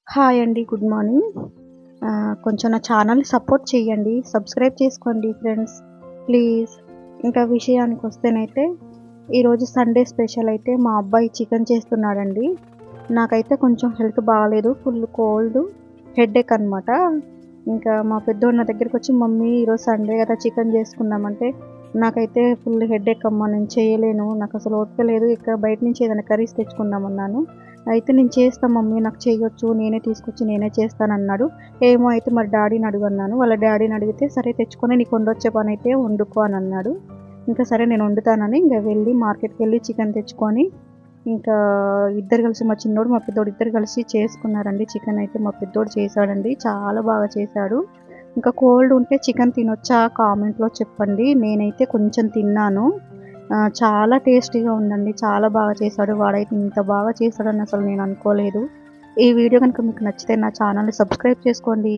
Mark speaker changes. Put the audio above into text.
Speaker 1: Hi అండి. Good morning. కొంచెం నా ఛానల్‌ని సపోర్ట్ చేయండి. సబ్స్క్రైబ్ చేసుకోండి ఫ్రెండ్స్ ప్లీజ్. ఇంకా విషయానికొస్తేనైతే ఈరోజు సండే స్పెషల్ అయితే మా అబ్బాయి చికెన్ చేస్తున్నాడండి. నాకైతే కొంచెం హెల్త్ బాలేదు. ఫుల్ కోల్డ్, హెడేక్ అనమాట. ఇంకా మా పెద్దోడు నా దగ్గరికొచ్చి మమ్మీ ఈరోజు సండే కదా చికెన్ చేసుకుందామంటే, నాకైతే ఫుల్ హెడేక్ అమ్మ నేను చేయలేను. నాకసలు ఓపిక లేదు. ఇక బయట నుంచి ఏదైనా కర్రీస్ తెచ్చుకుందామన్నాను. అయితే నేను చేస్తా మమ్మీ నాకు చేయొచ్చు. నేనే తీసుకొచ్చి నేనే చేస్తానన్నాడు. ఏమో అయితే మరి డ్యాడీని అడుగన్నాను. వాళ్ళ డ్యాడీని అడిగితే సరే తెచ్చుకొని నీకు వండొచ్చే పనైతే వండుకో అని అన్నాడు. ఇంకా సరే నేను వండుతానని ఇంక వెళ్ళి మార్కెట్‌కెళ్ళి చికెన్ తెచ్చుకొని, ఇంకా ఇద్దరు కలిసి మా చిన్నోడు, మా పెద్దోడు ఇద్దరు కలిసి చేసుకున్నారండి. చికెన్ అయితే మా పెద్దోడు చేశాడండి. చాలా బాగా చేశాడు. ఇంకా కోల్డ్ ఉంటే చికెన్ తినొచ్చా కామెంట్‌లో చెప్పండి. నేనైతే కొంచెం తిన్నాను. చాలా టేస్టీగా ఉందండి. చాలా బాగా చేశాడు. వాడైతే ఇంత బాగా చేశాడని అసలు నేను అనుకోలేదు. ఈ వీడియో గనుక మీకు నచ్చితే నా ఛానల్‌ని సబ్స్క్రైబ్ చేసుకోండి.